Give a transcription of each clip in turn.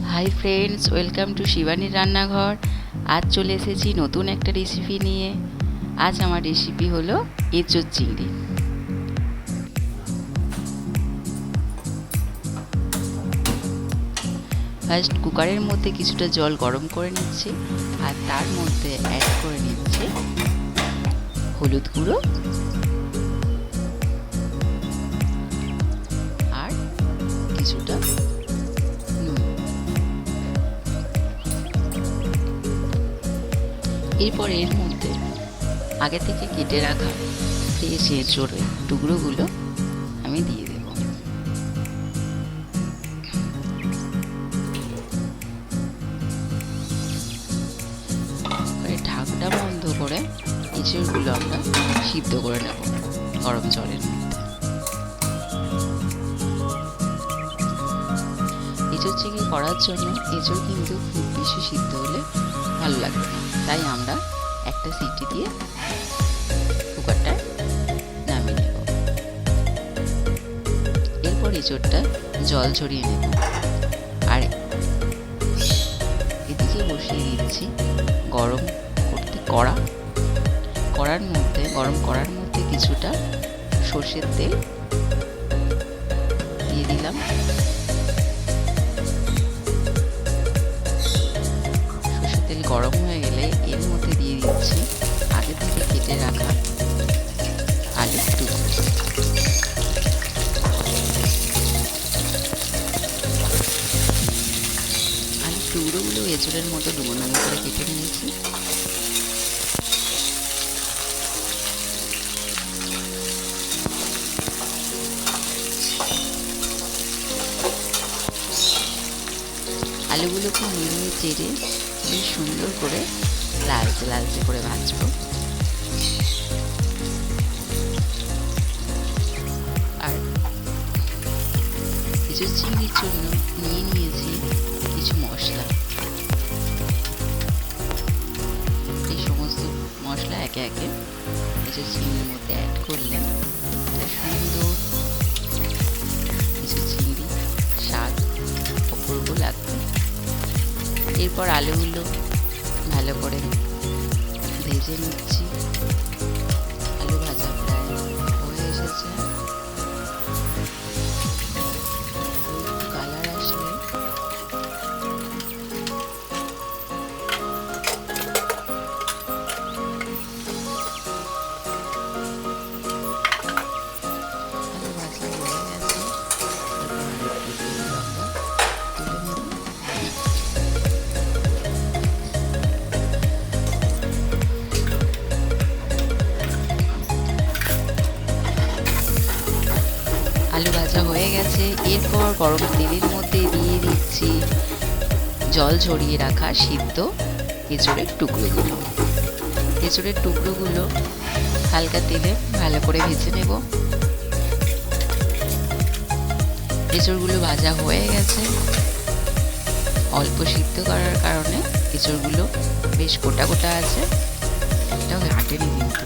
Hi friends, welcome to শিবানীর রান্নাঘর। আজ চলে এসেছি নতুন একটা রেসিপি নিয়ে। আজ আমার রেসিপি হলো এঁচোড় চিংড়ি। ফার্স্ট কুকারের মধ্যে কিছুটা জল গরম করে নিচ্ছি, আর তার মধ্যে অ্যাড করে নিচ্ছি হলুদ গুঁড়ো আর কিছুটা নুন। এরপর এর মধ্যে আগে থেকে কেটে রাখা ফ্রেশ এঁচোড়ের টুকরোগুলো আমি দিয়ে দেব। ঢাকনা বন্ধ করে এঁচোড়গুলো আমরা সিদ্ধ করে নেব গরম জলের মধ্যে। এঁচোড় চিংড়ি করার জন্য এঁচোড় কিন্তু খুব বেশি সিদ্ধ হলে ভালো লাগবে না, তাই আমরা একটা সিটি দিয়ে কুকারটা নামিয়ে নেব। এরপর এঁচোড়টা জল ঝরিয়ে নেব, আর এদিকে বসিয়ে দিচ্ছি গরম করতে গরম করার মধ্যে কিছুটা সর্ষের তেল দিয়ে দিলাম। সর্ষের তেল গরম হয়ে গেলে এর মধ্যে দিয়ে দিচ্ছি আগে থেকে কেটে রাখা আলুর টুকরো। আলুর টুকরোগুলো এঁচোড়ের মতো ডুবো ডুবো করে কেটে নিয়েছি। আলুগুলোকে নেড়ে চেড়ে বেশ সুন্দর করে লালচে লালচে করে ভাজবো। আর এঁচোড় চিংড়ির জন্য নিয়ে নিয়েছি কিছু মশলা। এই সমস্ত মশলা একে একে এঁচোড় চিংড়ির মধ্যে অ্যাড করলে সুন্দর এঁচোড় চিংড়ি স্বাদ অপূর্ব লাগবে। এরপর আলুগুলো ভালো করে ভেজে নিচ্ছি। আলু ভাজা প্রায় হয়ে এসেছে। কালার আসলে আলু ভাজা হয়ে গেছে। আলু ভাজা হয়ে গেছে। এরপর গরম তেলের মধ্যে দিয়ে দিচ্ছি জল ঝরিয়ে রাখা সিদ্ধ এঁচোড়ের টুকরোগুলো। এঁচোড়ের টুকরোগুলো হালকা তেলে ভালো করে ভেজে নেব। এঁচোড়গুলো ভাজা হয়ে গেছে। অল্প সিদ্ধ করার কারণে এঁচোড়গুলো বেশ গোটা গোটা আছে, এটাও হাঁটেনি কিন্তু।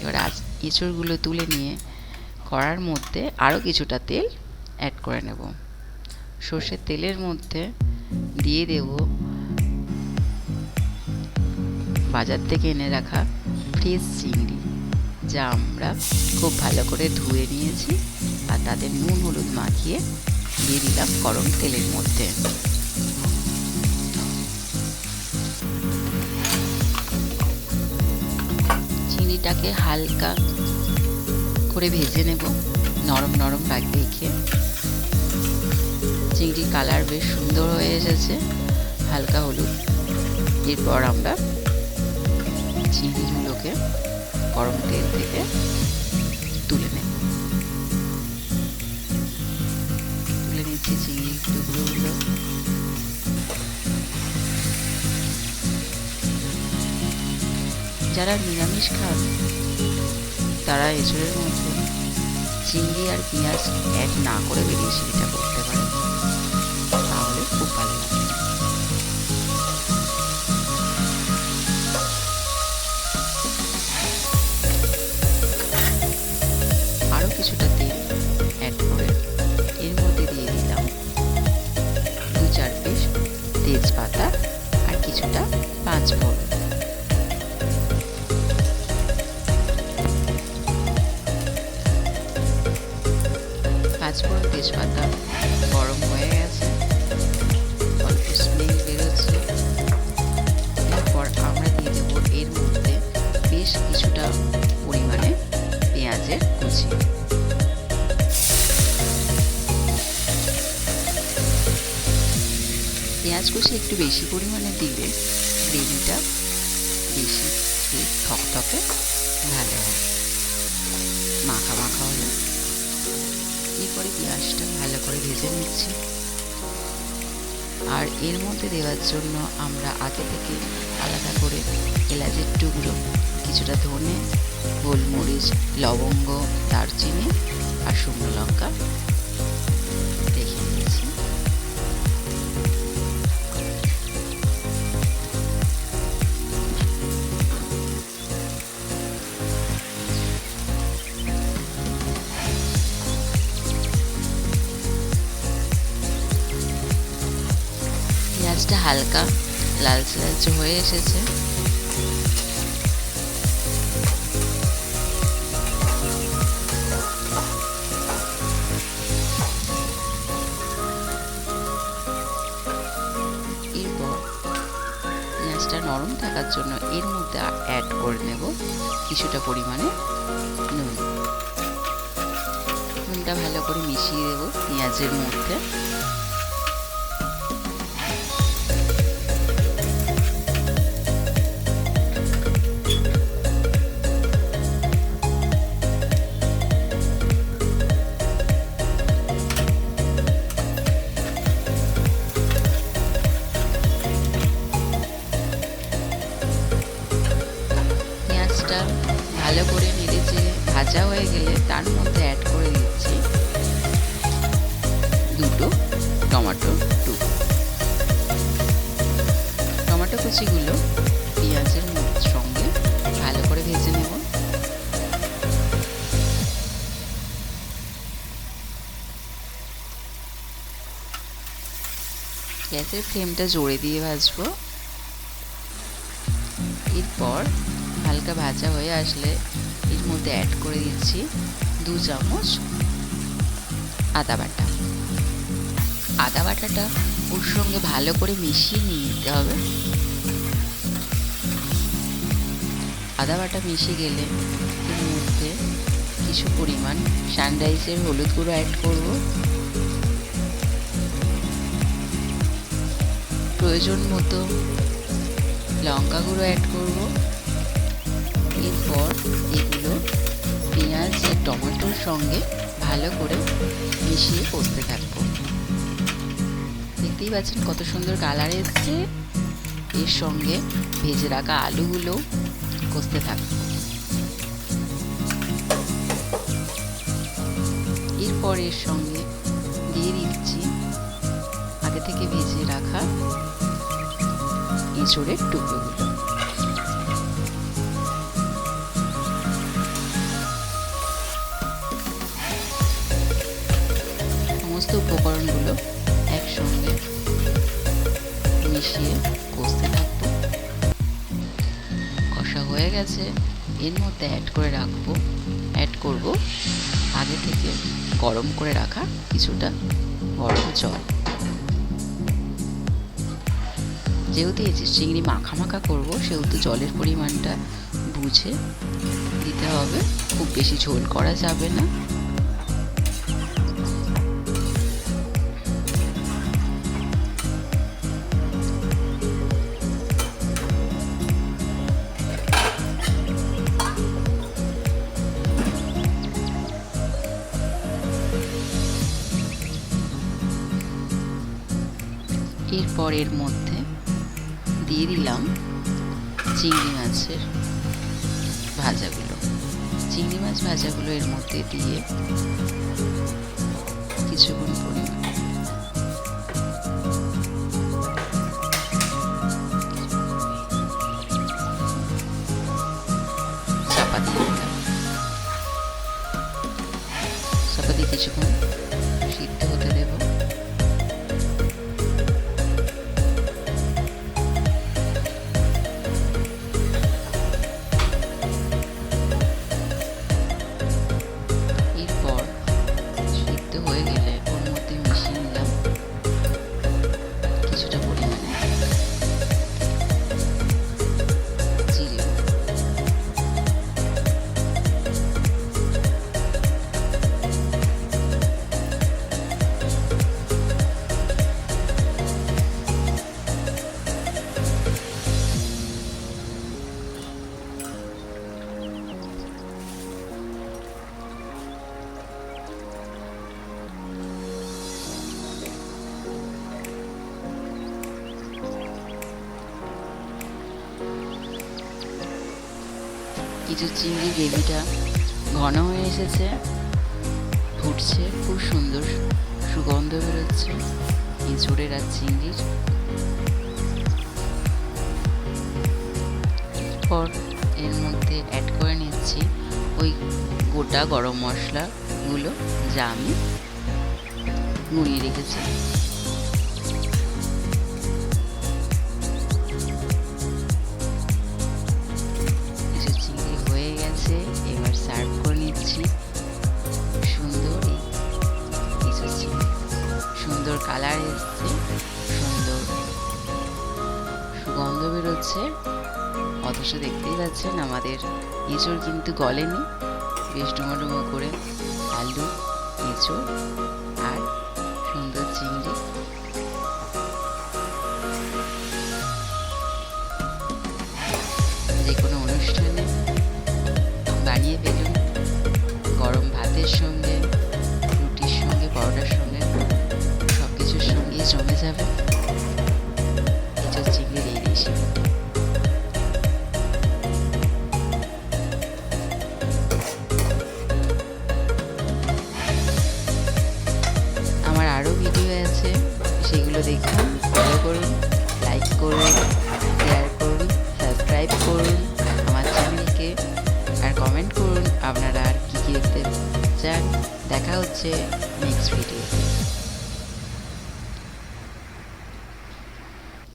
এবার এঁচোড়গুলো তুলে নিয়ে কড়ার মধ্যে আরও কিছুটা তেল অ্যাড করে নেব। সর্ষের তেলের মধ্যে দিয়ে দেব বাজার থেকে এনে রাখা ফ্রেশ চিংড়ি, যা আমরা খুব ভালো করে ধুয়ে নিয়েছি, আর তাতে নুন হলুদ মাখিয়ে দিয়ে দিলাম গরম তেলের মধ্যে। চিংড়িটাকে হালকা করে ভেজে নেব, নরম নরম রেখে। চিংড়ির কালার বেশ সুন্দর হয়ে এসেছে, হালকা হলুদ। এরপর আমরা চিংড়িগুলোকে গরম তেল থেকে তুলে নিচ্ছি চিংড়ির টুকরোগুলো। যারা নিরামিষ খান তারা এঁচোড়ের মধ্যে চিংড়ি আর পেঁয়াজ অ্যাড না করে রেসিপিটা করতে পারে, তাহলে খুব ভালো লাগে। আরও কিছুটা তেল অ্যাড করে এর মধ্যে দিয়ে দিলাম তেজপাতা, 5 ফোড়ন। তেজপাতা গরম হয়ে গেছে, অল্প স্মেল বেরোচ্ছে। এরপর আমরা দিয়ে দেবো এর মধ্যে বেশ কিছুটা পরিমাণে পেঁয়াজের কুচি। পেঁয়াজ কুচি একটু বেশি পরিমাণে দিলে গ্রেভিটা বেশি থকথকে ভালো হয়, মাখা মাখা হলে। এরপরে পেঁয়াজটা ভালো করে ভেজে নিচ্ছি। আর এর মধ্যে দেওয়ার জন্য আমরা আগে থেকে আলাদা করে এলাচের টুকরো, কিছুটা ধনে, গোলমরিচ, লবঙ্গ, দারচিনি আর শুকনো লঙ্কা রেখে দিয়েছি। পেঁয়াজটা হালকা লালচে লালচে হয়ে এসেছে। এরপর পেঁয়াজটা নরম থাকার জন্য এর মধ্যে অ্যাড করে নেব কিছুটা পরিমাণে নুন। নুনটা ভালো করে মিশিয়ে দেব পেঁয়াজের মধ্যে। ভালো করে নেড়েচে ভাজা হয়ে গেলে তার মধ্যে অ্যাড করে দিচ্ছি 2 টমেটো টুকরো। টমেটো কুচিগুলো পেঁয়াজের সঙ্গে ভালো করে ভেজে নেব। গ্যাসের ফ্লেমটা জোরে দিয়ে ভাজবো। এরপর হালকা ভাজা হয়ে আসলে এর মধ্যে অ্যাড করে দিচ্ছি 2 চামচ আদা বাটা। আদা বাটাটা ওর সঙ্গে ভালো করে মিশিয়ে নিয়ে নিতে হবে। আদা বাটা মিশে গেলে এর মধ্যে কিছু পরিমাণ সানরাইজের হলুদ গুঁড়ো অ্যাড করব। প্রয়োজন মতো লঙ্কা গুঁড়ো অ্যাড করব। এরপর এগুলো পেঁয়াজ আর টমেটোর সঙ্গে ভালো করে মিশিয়ে কষতে থাকবো। দেখতেই পাচ্ছেন কত সুন্দর কালার এসছে। এর সঙ্গে ভেজে রাখা আলুগুলো কষতে থাকবো। এরপর এর সঙ্গে দিয়ে দিচ্ছি আগে থেকে ভেজে রাখা এঁচোড়ের টুকরোগুলো। সমস্ত উপকরণগুলো একসঙ্গে মিশিয়ে কষতে থাকবো। কষা হয়ে গেছে, এর মধ্যে অ্যাড করব আগে থেকে গরম করে রাখা কিছুটা গরম জল। যেহেতু এই চিংড়ি মাখা মাখা করবো, সেহেতু জলের পরিমাণটা বুঝে দিতে হবে, খুব বেশি ঝোল করা যাবে না। এরপর এর মধ্যে দিয়ে দিলাম চিংড়ি মাছের ভাজাগুলো। চিংড়ি মাছ ভাজাগুলো এর মধ্যে দিয়ে কিছুক্ষণ পরিমাণ চাপা দিয়ে কিছুক্ষণ সিদ্ধ হতে দেব। কিছু চিংড়ি গ্রেভিটা ঘন হয়ে এসেছে, ফুটছে, খুব সুন্দর সুগন্ধ বেরোচ্ছে এঁচোড়ের আর চিংড়ির। পর এর মধ্যে অ্যাড করে নিচ্ছি ওই গোটা গরম মশলাগুলো যা আমি গুঁড়িয়ে রেখেছি। চিংড়ি হয়ে গেছে, এবার সার্ভ করে নিচ্ছি। সুন্দর কালার এসছে, সুন্দর সুগন্ধ বেরোচ্ছে, অথচ দেখতেই পাচ্ছেন আমাদের এঁচোড় কিন্তু গলেনি, বেশ ডুমো করে আলু, এঁচোড় আর সুন্দর চিংড়ি। যে কোনো অনুষ্ঠানে বানিয়ে ফেলুন, গরম ভাতের সঙ্গে, রুটির সঙ্গে, পরোটার সঙ্গে, সব কিছুর সঙ্গেই জমে যাবে এঁচোড় চিংড়ির এই রেসিপি। আমার আরও ভিডিও আছে, সেগুলো দেখুন, ফলো করুন, লাইক করুন, শেয়ার করুন, সাবস্ক্রাইব করুন আমার চ্যানেলকে, আর কমেন্ট করুন আপনারা আর কী কী দেখতে চান। দেখা হচ্ছে নেক্সট ভিডিওতে।